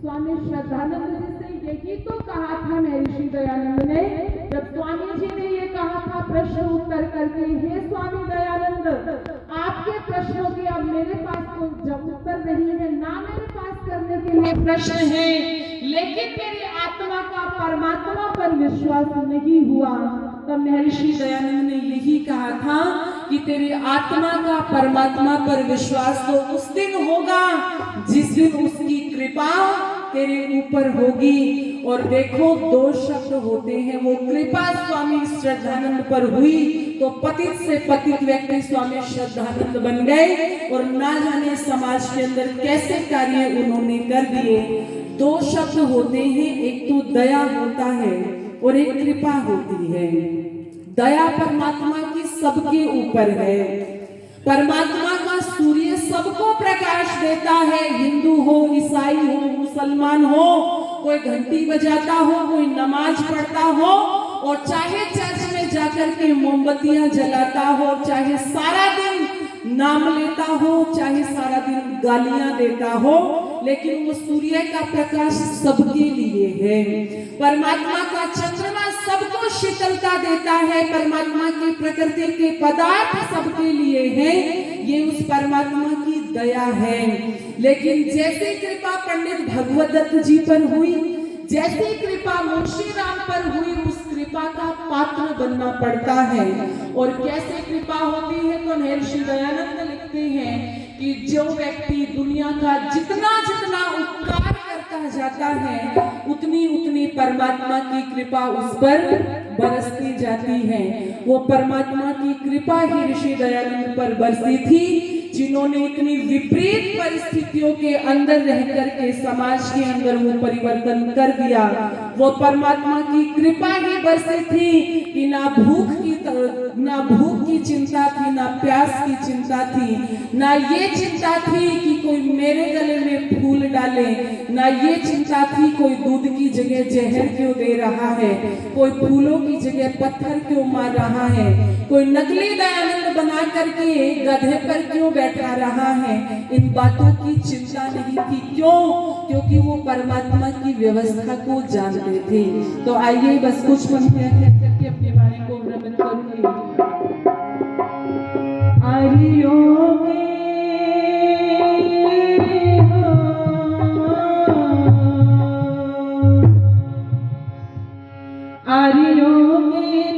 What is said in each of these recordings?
स्वामी श्रद्धानंद जी से यही तो कहा था महर्षि दयानंद ने, जब स्वामी जी ने ये कहा था प्रश्न उत्तर करके, हे स्वामी दयानंद, आपके प्रश्नों के अब मेरे पास तो जब उत्तर नहीं है, ना मेरे पास करने के लिए प्रश्न है, लेकिन मेरी आत्मा का परमात्मा पर विश्वास नहीं हुआ। तब महर्षि दयानंद ने यही कहा था कि तेरी आत्मा का परमात्मा पर विश्वास तो उस दिन होगा जिस दिन उसकी कृपा तेरे ऊपर होगी। और देखो, दो शब्द होते हैं, वो कृपा स्वामी श्रद्धानंद पर हुई तो पतित से पतित व्यक्ति स्वामी श्रद्धानंद बन गए, और ना जाने समाज के अंदर कैसे कार्य उन्होंने कर दिए। दो शब्द होते हैं, एक तो दया होता है और एक कृपा होती है। दया परमात्मा की सबके ऊपर है। परमात्मा का सूर्य सबको प्रकाश देता है, हिंदू हो, ईसाई हो, मुसलमान हो, कोई घंटी बजाता हो, कोई नमाज पढ़ता हो, और चाहे चर्च में जाकर के मोमबत्तियां जलाता हो, चाहे सारा दिन नाम लेता हो, चाहे सारा दिन गालियां देता हो, लेकिन वो सूर्य का प्रकाश सबके लिए है। परमात्मा का चंद्रमा सबको शीतलता देता है, परमात्मा की प्रकृति के पदार्थ सबके लिए है, ये उस परमात्मा की दया है। लेकिन जैसे कृपा पंडित भगवत दत्त जी पर हुई, जैसी कृपा मुंशी राम पर हुई, उस कृपा का पात्र बनना पड़ता है। और कैसे कृपा होती है तो महर्षि दयानंद लिखते हैं कि जो व्यक्ति दुनिया का जितना जितना उपकार करता जाता है, उतनी उतनी परमात्मा की कृपा उस पर बरसती जाती है। वो परमात्मा की कृपा ही ऋषि दयानंद पर बरसी थी, जिन्होंने इतनी विपरीत परिस्थितियों के अंदर रह करके समाज के अंदर वो परिवर्तन कर दिया। वो परमात्मा की कृपा ही बरसी थी कि ना भूख की चिंता थी, ना प्यास की चिंता थी, ना ये चिंता थी कि कोई मेरे गले में फूल डाले, ना ये चिंता थी कोई दूध की जगह जहर क्यों दे रहा है, कोई फूलों की जगह पत्थर क्यों मार रहा है, कोई नकली दयानंद बना करके गधे पर क्यों बैठा रहा है। इन बातों की चिंता नहीं थी। क्यों? क्योंकि वो परमात्मा की व्यवस्था को जानते थे। तो आइए बस कुछ पंक्तियां कह करके अपने बारे को भ्रमित करूंगी। आर्यों में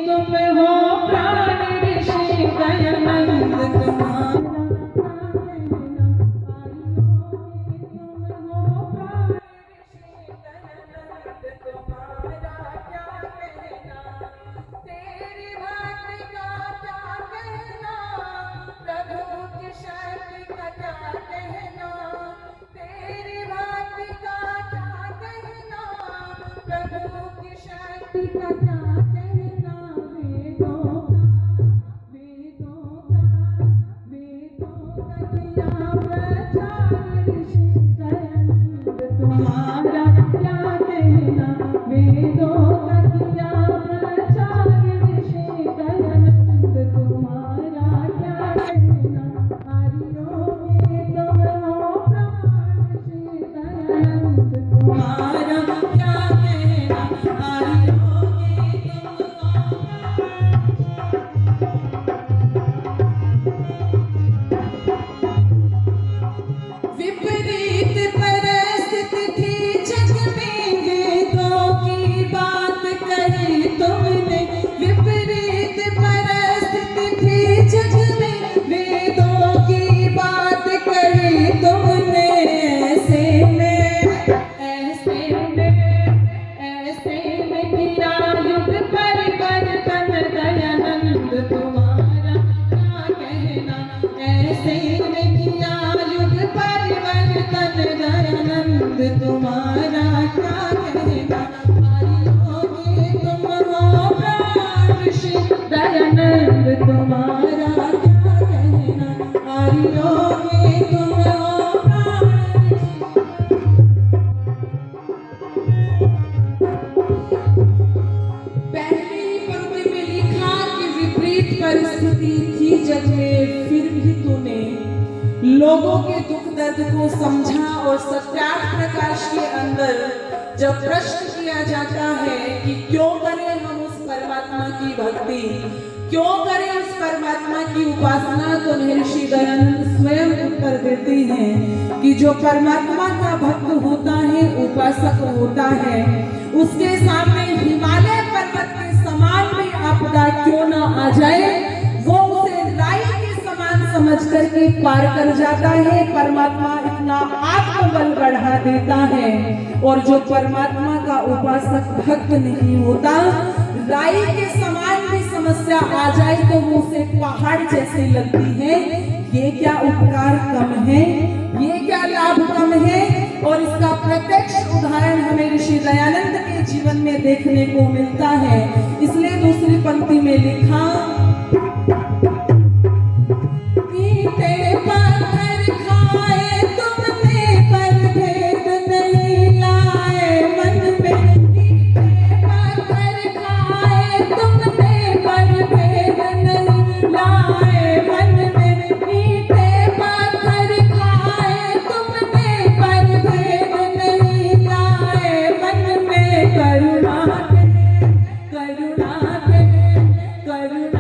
तुम हो प्राण ऋषि दयानंद तुम्हारा लोगों के दुख दर्द पद को समझा और सत्यार्थ प्रकाश के अंदर जब प्रश्न किया जाता है कि क्यों करें हम उस परमात्मा की भक्ति, क्यों करें उस परमात्मा की उपासना, तो महर्षि दयानंद स्वयं उत्तर देते हैं कि जो परमात्मा का भक्त होता है, उपासक होता है, उसके सामने हिमालय पर्वत के समान भी आपदा क्यों ना आ जाए, वो उसे राई के समान समझ करके पार कर जाता है। परमात्मा इतना आत्मबल बढ़ा देता है। और जो परमात्मा का उपासक भक्त नहीं होता, राई के समान भी समस्या आ जाए तो वो उसे पहाड़ जैसे लगती है। ये क्या उपकार कम है, ये क्या लाभ कम है। और इसका प्रत्यक्ष उदाहरण हमें ऋषि दयानंद के जीवन में देखने को मिलता है। इसलिए दूसरी पंक्ति में लिखा, ईंटें पत्थर खाए तुमने पर भेद नहीं लाए मन में, ईंटें पत्थर खाए तुमने पर भेद नहीं लाए मन में, ईंटें पत्थर खाए तुमने पर भेद नहीं लाए मन में। करुणा दे, करुणा दे, करुणा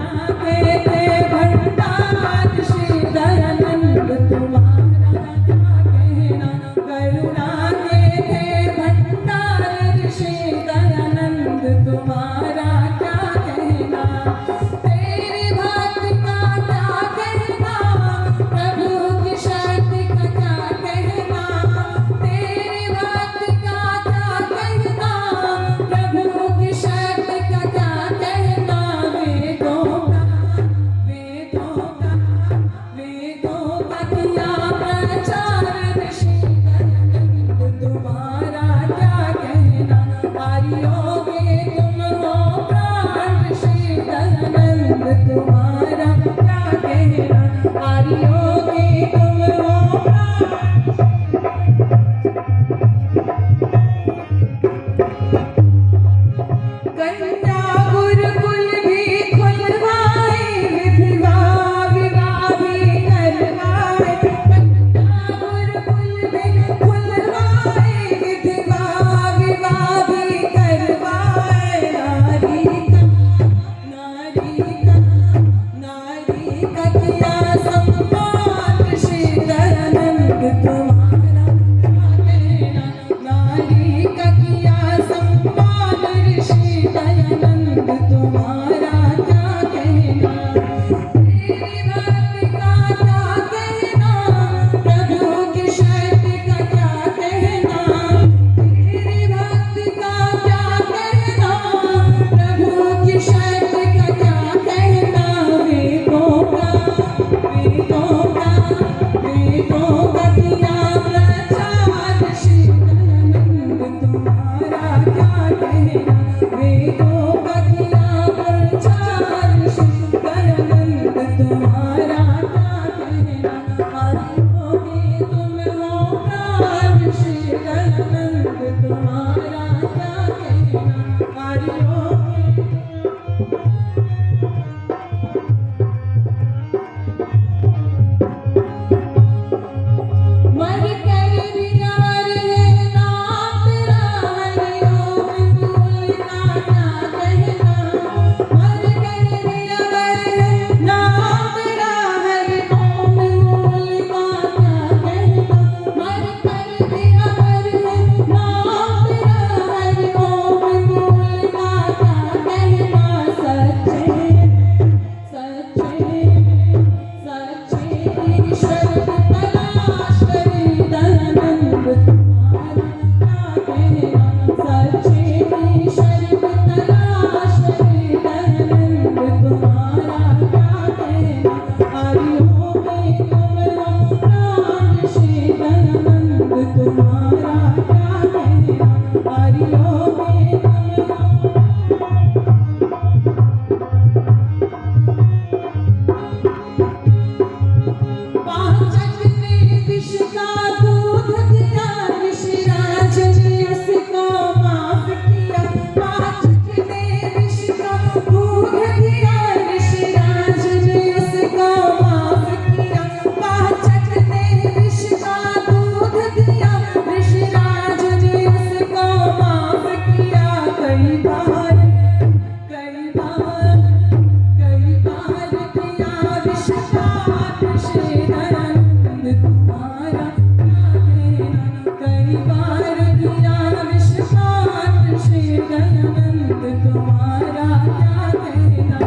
परिवार किया विश्वास श्री दयानंद तुम्हारा क्या कहना।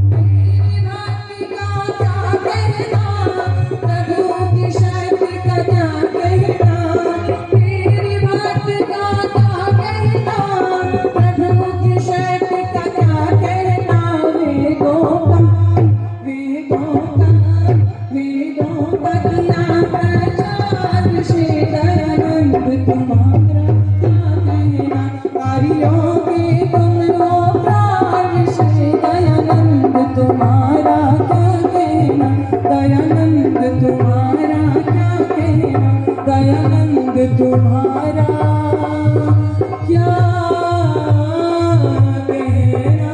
मेरी भक्ति का क्या कहना, प्रभु की शक्ति का क्या कहना। मेरी भक्ति का क्या कहना, प्रभु की शक्ति का क्या कहना। वेदों का किया प्रचार श्री दयानंद तुम्हारा क्या कहना। आर्यों के तुम हो प्राण श्री दयानंद तुम्हारा क्या कहना। दयानंद तुम्हारा क्या कहना, दयानंद तुम्हारा क्या कहना।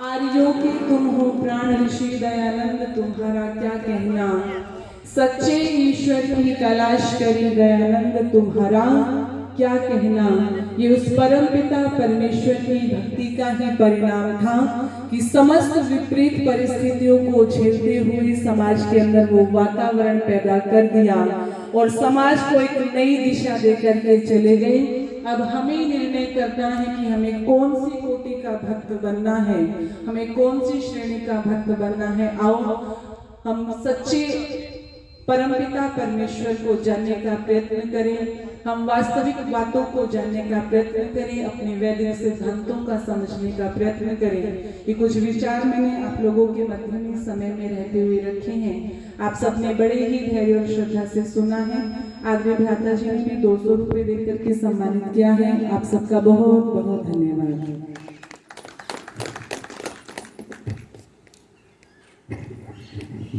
आर्यों के तुम हो प्राण ऋषि दयानंद तुम्हारा क्या कहना। सच्चे ईश्वर की तलाश करी दयानंद तुम्हारा क्या कहना। ये उस परम पिता परमेश्वर की भक्ति का ही परिणाम था कि समस्त विपरीत परिस्थितियों को झेलते हुए समाज के अंदर वो वातावरण पैदा कर दिया और समाज को एक नई दिशा देकर के चले गए। अब हमें निर्णय करना है कि हमें कौन सी कोटि का भक्त बनना है, हमें कौन सी श्रेणी का भक्त बनना है। आओ हम सच्चे परमपिता परमेश्वर को जानने का प्रयत्न करें, हम वास्तविक बातों को जानने का प्रयत्न करें, अपने वैदिक सिद्धांतों का समझने का प्रयत्न करें। ये कुछ विचार मैंने आप लोगों के मध्य में समय में रहते हुए रखे हैं। आप सबने बड़े ही धैर्य और श्रद्धा से सुना है। आदरणीय भ्राता जी ने भी 200 रुपये देकर के सम्मानित किया है। आप सबका बहुत बहुत धन्यवाद।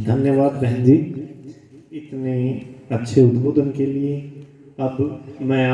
धन्यवाद बहन जी इतने अच्छे उद्बोधन के लिए। अब मैं